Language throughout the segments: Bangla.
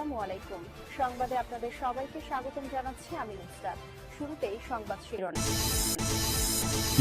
আসসালামু আলাইকুম। সংবাদে আপনাদের সবাইকে স্বাগতম জানাচ্ছি আমি নুসরাত। শুরুতেই সংবাদ শিরোনাম।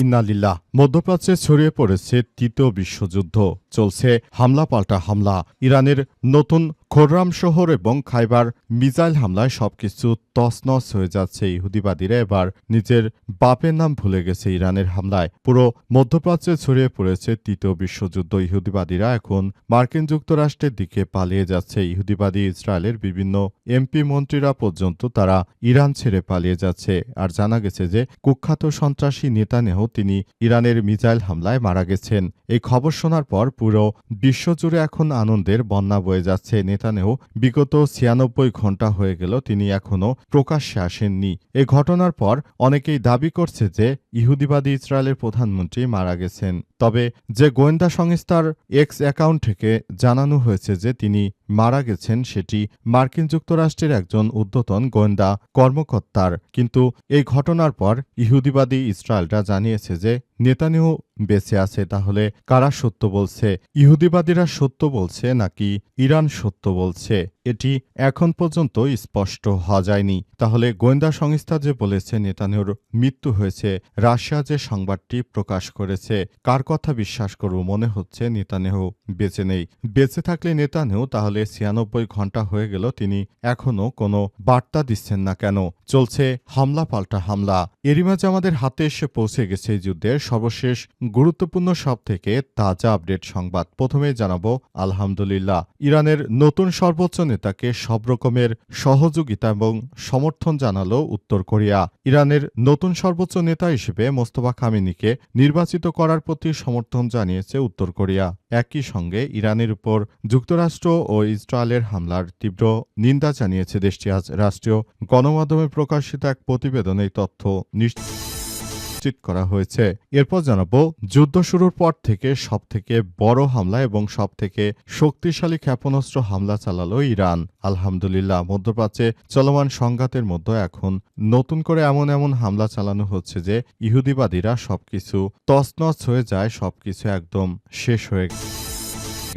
ইন্না লিল্লাহ। মধ্যপ্রাচ্যে ছড়িয়ে পড়েছে তৃতীয় বিশ্বযুদ্ধ। চলছে হামলা পাল্টা হামলা। ইরানের নতুন খোররাম শহর এবং খাইবার মিসাইল হামলায় সবকিছু তছনছ হয়ে যাচ্ছে। ইহুদিবাদীরা এবার নিজের বাপের নাম ভুলে গেছে ইরানের হামলায়। পুরো মধ্যপ্রাচ্যে ছড়িয়ে পড়েছে তৃতীয় বিশ্বযুদ্ধ। ইহুদিবাদীরা এখন মার্কিন যুক্তরাষ্ট্রের দিকে পালিয়ে যাচ্ছে। ইহুদিবাদী ইসরায়েলের বিভিন্ন এমপি মন্ত্রীরা পর্যন্ত তারা ইরান ছেড়ে পালিয়ে যাচ্ছে। আর জানা গেছে যে কুখ্যাত সন্ত্রাসী নেতানেহ তিনি ইরানের মিসাইল হামলায় মারা গেছেন। এই খবর শোনার পর পুরো বিশ্বজুড়ে এখন আনন্দের বন্যা বয়ে যাচ্ছে। নেতানেহ বিগত ৯৬ ঘণ্টা হয়ে গেল তিনি এখনও প্রকাশ্যে আসেননি। এই ঘটনার পর অনেকেই দাবি করছে যে ইহুদিবাদী ইসরায়েলের প্রধানমন্ত্রী মারা গেছেন। তবে যে গোয়েন্দা সংস্থার এক্স অ্যাকাউন্ট থেকে জানানো হয়েছে যে তিনি মারা গেছেন সেটি মার্কিন যুক্তরাষ্ট্রের একজন ঊর্ধ্বতন গোয়েন্দা কর্মকর্তার। কিন্তু এই ঘটনার পর ইহুদিবাদী ইসরায়েলরা জানিয়েছে যে নেতানিয়াহু বেঁচে আছে। তাহলে কারা সত্য বলছে? ইহুদিবাদীরা সত্য বলছে নাকি ইরান সত্য বলছে? এটি এখন পর্যন্ত স্পষ্ট হওয়া যায়নি। তাহলে গোয়েন্দা সংস্থা যে বলেছে নেতানিয়াহুর মৃত্যু হয়েছে, রাশিয়া যে সংবাদটি প্রকাশ করেছে, কার কথা বিশ্বাস করব? মনে হচ্ছে নেতানিয়াহু বেঁচে নেই। বেঁচে থাকলে নেতানিয়াহু তাহলে ৯৬ ঘণ্টা হয়ে গেল তিনি এখনও কোনো বার্তা দিচ্ছেন না কেন? চলছে হামলা পাল্টা হামলা। এরই মাঝে আমাদের হাতে এসে পৌঁছে গেছে এই যুদ্ধের সর্বশেষ গুরুত্বপূর্ণ সব থেকে তাজা আপডেট সংবাদ। প্রথমে জানাবো আলহামদুলিল্লাহ, ইরানের নতুন সর্বোচ্চ নেতাকে সব রকমের সহযোগিতা এবং সমর্থন জানালো উত্তর কোরিয়া। ইরানের নতুন সর্বোচ্চ নেতা হিসেবে মোস্তফা খামেনিকে নির্বাচিত করার প্রতি সমর্থন জানিয়েছে উত্তর কোরিয়া। একই সঙ্গে ইরানের উপর যুক্তরাষ্ট্র ও ইসরায়েলের হামলার তীব্র নিন্দা জানিয়েছে দেশটি। আজ রাষ্ট্রীয় গণমাধ্যমে প্রকাশিত এক প্রতিবেদনে এই তথ্য নিশ্চিত করা হয়েছে। এরপর জানাবো যুদ্ধ শুরুর পর থেকে সবথেকে বড় হামলা এবং সবথেকে শক্তিশালী ক্ষেপণাস্ত্র হামলা চালালো ইরান। আলহামদুলিল্লাহ, মধ্যপ্রাচ্যে চলমান সংঘাতের মধ্যে এখন নতুন করে এমন হামলা চালানো হচ্ছে যে ইহুদিবাদীরা সবকিছু তছনছ হয়ে যায়, সবকিছু একদম শেষ হয়ে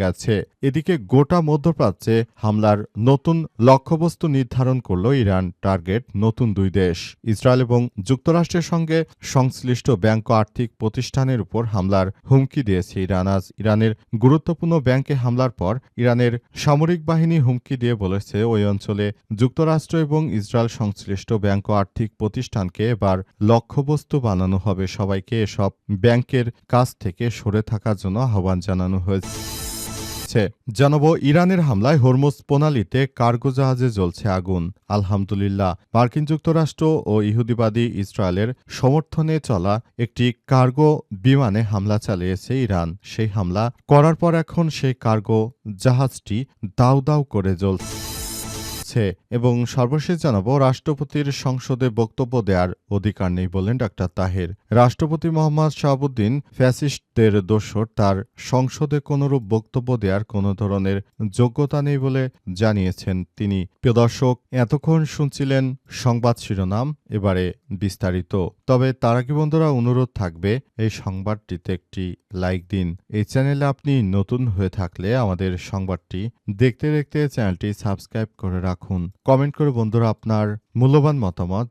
গেছে। এদিকে গোটা মধ্যপ্রাচ্যে হামলার নতুন লক্ষ্যবস্তু নির্ধারণ করল ইরান। টার্গেট নতুন দুই দেশ, ইসরায়েল এবং যুক্তরাষ্ট্রের সঙ্গে সংশ্লিষ্ট ব্যাংক ও আর্থিক প্রতিষ্ঠানের উপর হামলার হুমকি দিয়েছে ইরান। আজ ইরানের গুরুত্বপূর্ণ ব্যাংকে হামলার পর ইরানের সামরিক বাহিনী হুমকি দিয়ে বলেছে ওই অঞ্চলে যুক্তরাষ্ট্র এবং ইসরায়েল সংশ্লিষ্ট ব্যাংক ও আর্থিক প্রতিষ্ঠানকে এবার লক্ষ্যবস্তু বানানো হবে। সবাইকে এসব ব্যাংকের কাছ থেকে সরে থাকার জন্য আহ্বান জানানো হয়েছে। জানাবো ইরানের হামলায় হরমুজ প্রণালীতে কার্গো জাহাজে জ্বলছে আগুন। আলহামদুলিল্লাহ, মার্কিন যুক্তরাষ্ট্র ও ইহুদিবাদী ইসরায়েলের সমর্থনে চলা একটি কার্গো বিমানে হামলা চালিয়েছে ইরান। সেই হামলা করার পর এখন সেই কার্গো জাহাজটি দাউ দাউ করে জ্বলছে। এবং সর্বশেষ জানাবো রাষ্ট্রপতির সংসদে বক্তব্য দেওয়ার অধিকার নেই বললেন ডাক্তার তাহের। রাষ্ট্রপতি মোহাম্মদ শাহাবুদ্দিন ফ্যাসিস্টদের দোসর, তার সংসদে কোনরূপ বক্তব্য দেওয়ার কোনো ধরনের যোগ্যতা নেই বলে জানিয়েছেন তিনি। প্রিয় দর্শক, এতক্ষণ শুনছিলেন সংবাদ শিরোনাম, এবারে বিস্তারিত। তবে তার আগে বন্ধুরা অনুরোধ থাকবে এই সংবাদটিতে একটি লাইক দিন। এই চ্যানেলে আপনি নতুন হয়ে থাকলে আমাদের সংবাদটি দেখতে দেখতে চ্যানেলটি সাবস্ক্রাইব করে রাখুন। কমেন্ট করে বন্ধুরা আপনার মূল্যবান মতামত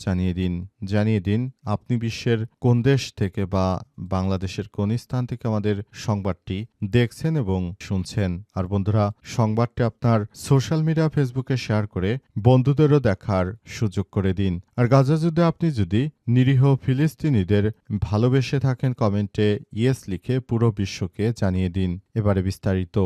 জানিয়ে দিন আপনি বিশ্বের কোন দেশ থেকে বা বাংলাদেশের কোন স্থান থেকে আমাদের সংবাদটি দেখছেন এবং শুনছেন। আর বন্ধুরা, সংবাদটি আপনার সোশ্যাল মিডিয়া ফেসবুকে শেয়ার করে বন্ধুদেরও দেখার সুযোগ করে দিন। আর গাজা যুদ্ধে আপনি যদি নিরীহ ফিলিস্তিনিদের ভালোবেসে থাকেন, কমেন্টে ইয়েস লিখে পুরো বিশ্বকে জানিয়ে দিন। এবারে বিস্তারিত।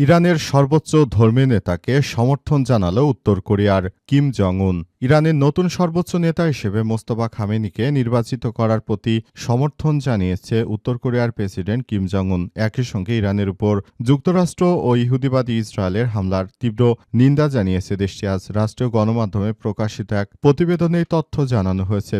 ইরানের সর্বোচ্চ ধর্মীয় নেতাকে সমর্থন জানালো উত্তর কোরিয়ার কিম জং উন। ইরানের নতুন সর্বোচ্চ নেতা হিসেবে মোস্তফা খামেনিকে নির্বাচিত করার প্রতি সমর্থন জানিয়েছে উত্তর কোরিয়ার প্রেসিডেন্ট কিম জং উন। একই সঙ্গে ইরানের উপর যুক্তরাষ্ট্র ও ইহুদিবাদী ইসরায়েলের হামলার তীব্র নিন্দা জানিয়েছে দেশটি। আজ রাষ্ট্রীয় গণমাধ্যমে প্রকাশিত এক প্রতিবেদনে তথ্য জানানো হয়েছে।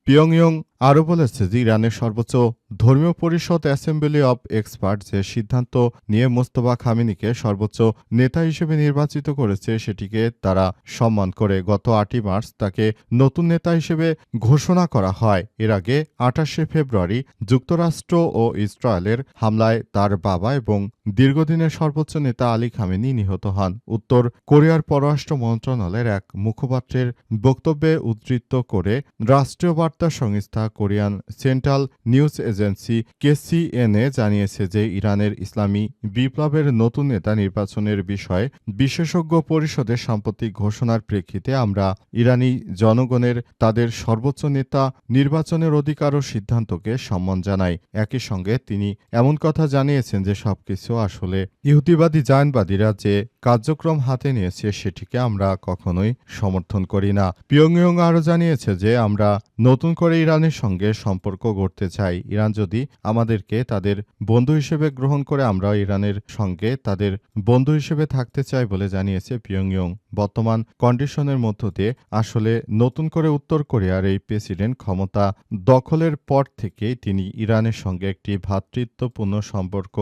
পিয়ংইয়ং আরও বলেছে যে ইরানের সর্বোচ্চ ধর্মীয় পরিষদ অ্যাসেম্বলি অব এক্সপার্ট যে সিদ্ধান্ত নিয়ে মোস্তফা খামেনিকে সর্বোচ্চ নেতা হিসেবে নির্বাচিত করেছে সেটিকে তারা সম্মান করে গত ৮ই মার্চ তাকে নতুন নেতা হিসেবে ঘোষণা করা হয়। এর আগে ২৮শে ফেব্রুয়ারি যুক্তরাষ্ট্র ও ইসরায়েলের হামলায় তার বাবা এবং দীর্ঘদিনের সর্বোচ্চ নেতা আলী খামেনি নিহত হন। উত্তর কোরিয়ার পররাষ্ট্র মন্ত্রণালয়ের এক মুখপাত্রের বক্তব্যে উদ্ধৃত করে রাষ্ট্রীয় বার্তা সংস্থা Korean central news agency KCNA জানিয়েছে যে ইরানের ইসলামী বিপ্লবের নতুন নেতা নির্বাচনের বিষয়ে বিশেষজ্ঞ পরিষদের সাম্প্রতিক ঘোষণার প্রেক্ষিতে আমরা ইরানি জনগণের তাদের সর্বোচ্চ নেতা নির্বাচনের অধিকার ও সিদ্ধান্তকে সম্মান জানাই। একই সঙ্গে তিনি এমন কথা জানিয়েছেন যে সবকিছু আসলে ইহুদিবাদী জায়নবাদীরা যে কার্যক্রম হাতে নিয়েছে সেটিকে আমরা কখনোই সমর্থন করি না। পিয়ংইয়ং আরও জানিয়েছে যে আমরা নতুন করে ইরানের সঙ্গে সম্পর্ক গড়তে চাই। ইরান যদি আমাদেরকে তাদের বন্ধু হিসেবে গ্রহণ করে আমরা ইরানের সঙ্গে তাদের বন্ধু হিসেবে থাকতে চাই বলে জানিয়েছে পিয়ংইয়ং। বর্তমান কন্ডিশনের মধ্য দিয়ে আসলে নতুন করে উত্তর কোরিয়ার এই প্রেসিডেন্ট ক্ষমতা দখলের পর থেকেই তিনি ইরানের সঙ্গে একটি ভ্রাতৃত্বপূর্ণ সম্পর্ক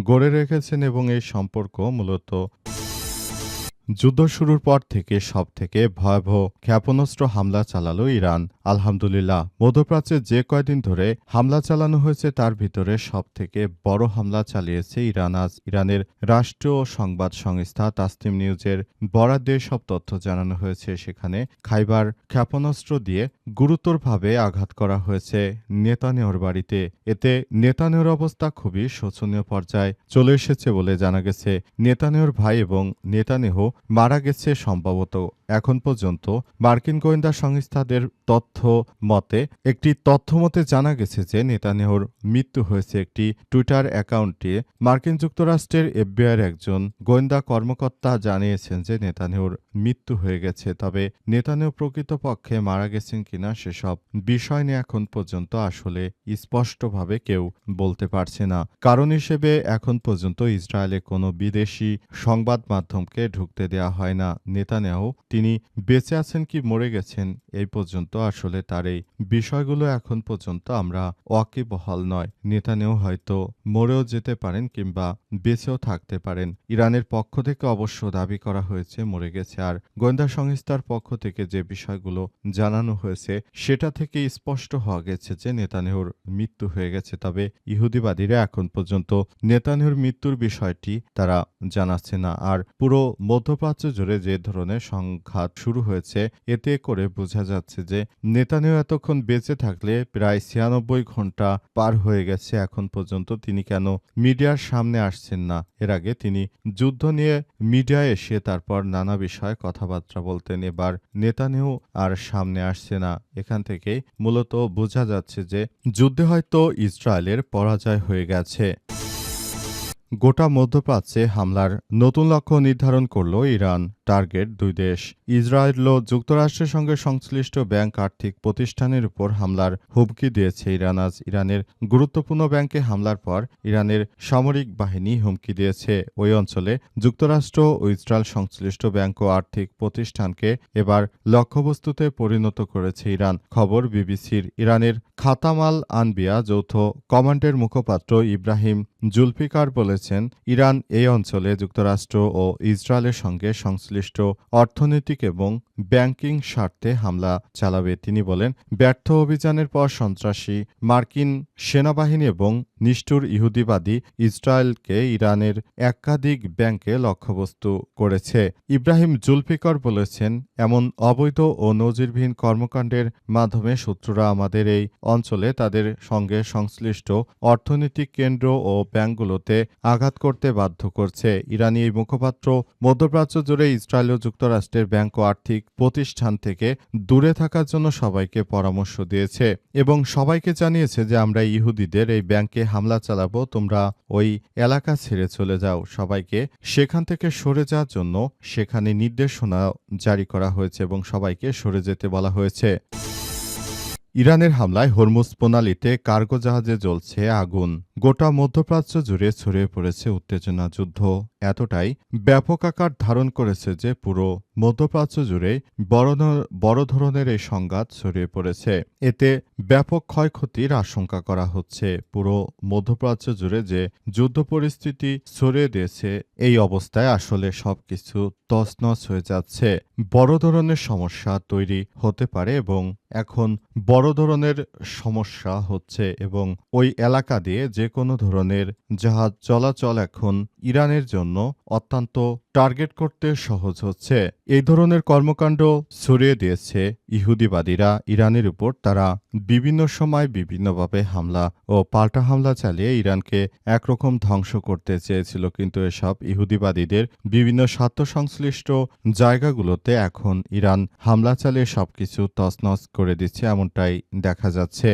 গড়ে রেখেছেন এবং এই সম্পর্ক মূলত যুদ্ধ শুরুর পর থেকে সবথেকে ভয়াবহ ক্ষেপণাস্ত্র হামলা চালালো ইরান। আলহামদুলিল্লাহ, মধ্যপ্রাচ্যে যে কয়দিন ধরে হামলা চালানো হয়েছে তার ভিতরে সবথেকে বড় হামলা চালিয়েছে ইরান। আজ ইরানের রাষ্ট্রীয় সংবাদ সংস্থা তাসনিম নিউজের বরাত দিয়ে সব তথ্য জানানো হয়েছে। সেখানে খাইবার ক্ষেপণাস্ত্র দিয়ে গুরুতরভাবে আঘাত করা হয়েছে নেতানিয়াহুর বাড়িতে। এতে নেতানিয়াহুর অবস্থা খুবই শোচনীয় পর্যায়ে চলে এসেছে বলে জানা গেছে। নেতানিয়াহুর ভাই এবং নেতানিয়াহু মারা গেছে সম্ভবত। এখন পর্যন্ত মার্কিন গোয়েন্দা সংস্থাদের তথ্য মতে জানা গেছে যে নেতানিয়াহুর মৃত্যু হয়েছে। একটি টুইটার অ্যাকাউন্টে মার্কিন যুক্তরাষ্ট্রের এফবিআইয়ের একজন গোয়েন্দা কর্মকর্তা জানিয়েছেন যে নেতানিয়াহুর মৃত্যু হয়ে গেছে। তবে নেতানিয়াহু প্রকৃতপক্ষে মারা গেছেন কিনা সেসব বিষয় নিয়ে এখন পর্যন্ত আসলে স্পষ্টভাবে কেউ বলতে পারছে না। কারণ হিসেবে এখন পর্যন্ত ইসরায়েলে কোনো বিদেশি সংবাদ মাধ্যমকে ঢুকতে দেওয়া হয় না। নেতানিয়াহু তিনি বেঁচে আছেন কি মরে গেছেন এই পর্যন্ত আসলে তার এই বিষয়গুলো এখন পর্যন্ত আমরা ওয়াকিবহাল নয়। নেতানিয়াহু হয়তো মরেও যেতে পারেন কিংবা বেঁচেও থাকতে পারেন। ইরানের পক্ষ থেকে অবশ্য দাবি করা হয়েছে মরে গেছে। আর গোয়েন্দা সংস্থার পক্ষ থেকে যে বিষয়গুলো জানানো হয়েছে সেটা থেকে স্পষ্ট হওয়া গেছে যে নেতানিয়াহুর মৃত্যু হয়ে গেছে। তবে ইহুদিবাদীরা এখন পর্যন্ত নেতানিয়াহুর মৃত্যুর বিষয়টি তারা জানাচ্ছে না। আর পুরো মধ্যপ্রাচ্য জুড়ে যে ধরনের সংঘাত শুরু হয়েছে এতে করে বোঝা যাচ্ছে যে নেতানিয়াহু এতক্ষণ বেঁচে থাকলে প্রায় ৯৬ ঘন্টা পার হয়ে গেছে, এখন পর্যন্ত তিনি কেন মিডিয়ার সামনে আসছেন না? এর আগে তিনি যুদ্ধ নিয়ে মিডিয়ায় এসে তারপর নানা বিষয়ে কথাবার্তা বলতেন। এবার নেতানিয়াহু আর সামনে আসছে না। এখান থেকেই মূলত বোঝা যাচ্ছে যে যুদ্ধে হয়তো ইসরায়েলের পরাজয় হয়ে গেছে। গোটা মধ্যপ্রাচ্যে হামলার নতুন লক্ষ্য নির্ধারণ করল ইরান। টার্গেট ২ দেশ। ইসরায়েল ও যুক্তরাষ্ট্রের সঙ্গে সংশ্লিষ্ট ব্যাংক আর্থিক প্রতিষ্ঠানের উপর হামলার হুমকি দিয়েছে ইরান। আজ ইরানের গুরুত্বপূর্ণ ব্যাংকে হামলার পর ইরানের সামরিক বাহিনী হুমকি দিয়েছে। ওই অঞ্চলে যুক্তরাষ্ট্র ও ইসরায়েল সংশ্লিষ্ট ব্যাংক ও আর্থিক প্রতিষ্ঠানকে এবার লক্ষ্যবস্তুতে পরিণত করেছে ইরান। খবর বিবিসির। ইরানের খাতাম আল আনবিয়া যৌথ কমান্ডের মুখপাত্র ইব্রাহিম জুলফিকার বলেছেন, ইরান এই অঞ্চলে যুক্তরাষ্ট্র ও ইসরায়েলের সঙ্গে সংশ্লিষ্ট অর্থনৈতিক এবং ব্যাংকিং স্বার্থে হামলা চালাবে। তিনি বলেন, ব্যর্থ অভিযানের পর সন্ত্রাসী মার্কিন সেনাবাহিনী এবং নিষ্ঠুর ইহুদিবাদী ইসরায়েলকে ইরানের একাধিক ব্যাংকে লক্ষ্যবস্তু করেছে। ইব্রাহিম জুলফিকার বলেছেন, এমন অবৈধ ও নজিরবিহীন কর্মকাণ্ডের মাধ্যমে শত্রুরা আমাদের এই অঞ্চলে তাদের সঙ্গে সংশ্লিষ্ট অর্থনৈতিক কেন্দ্র ও ব্যাংকগুলোতে আঘাত করতে বাধ্য করছে। ইরানি এই মুখপাত্র মধ্যপ্রাচ্য জুড়ে ইসরায়েল ও যুক্তরাষ্ট্রের ব্যাংক ও আর্থিক প্রতিষ্ঠান থেকে দূরে থাকার জন্য সবাইকে পরামর্শ দিয়েছে এবং সবাইকে জানিয়েছে যে আমরা ইহুদিদের এই ব্যাংকে হামলা চালাবো, তোমরা ওই এলাকা ছেড়ে চলে যাও। সবাইকে সেখান থেকে সরে যাওয়ার জন্য সেখানে নির্দেশনা জারি করা হয়েছে এবং সবাইকে সরে যেতে বলা হয়েছে। ইরানের হামলায় হরমুজ প্রণালীতে কার্গো জাহাজে জ্বলছে আগুন। গোটা মধ্যপ্রাচ্য জুড়ে ছড়িয়ে পড়েছে উত্তেজনা। যুদ্ধ এতটাই ব্যাপক আকার ধারণ করেছে যে পুরো মধ্যপ্রাচ্য জুড়ে বড় ধরনের এই সংঘাত ছড়িয়ে পড়েছে। এতে ব্যাপক ক্ষয়ক্ষতির আশঙ্কা করা হচ্ছে। পুরো মধ্যপ্রাচ্য জুড়ে যে যুদ্ধ পরিস্থিতি ছড়িয়ে দিয়েছে, এই অবস্থায় আসলে সবকিছু তছনছ হয়ে যাচ্ছে। বড় ধরনের সমস্যা তৈরি হতে পারে এবং এখন বড় ধরনের সমস্যা হচ্ছে এবং ওই এলাকা দিয়ে যে কোনো ধরনের জাহাজ চলাচল এখন ইরানের জন্য অত্যন্ত টার্গেট করতে সহজ হচ্ছে। এই ধরনের কর্মকাণ্ড ছড়িয়ে দিয়েছে ইহুদিবাদীরা ইরানের উপর। তারা বিভিন্ন সময় বিভিন্নভাবে হামলা ও পাল্টা হামলা চালিয়ে ইরানকে একরকম ধ্বংস করতে চেয়েছিল, কিন্তু এসব ইহুদিবাদীদের বিভিন্ন স্বার্থ সংশ্লিষ্ট জায়গাগুলোতে এখন ইরান হামলা চালিয়ে সবকিছু তছনছ করে দিচ্ছে, এমনটাই দেখা যাচ্ছে।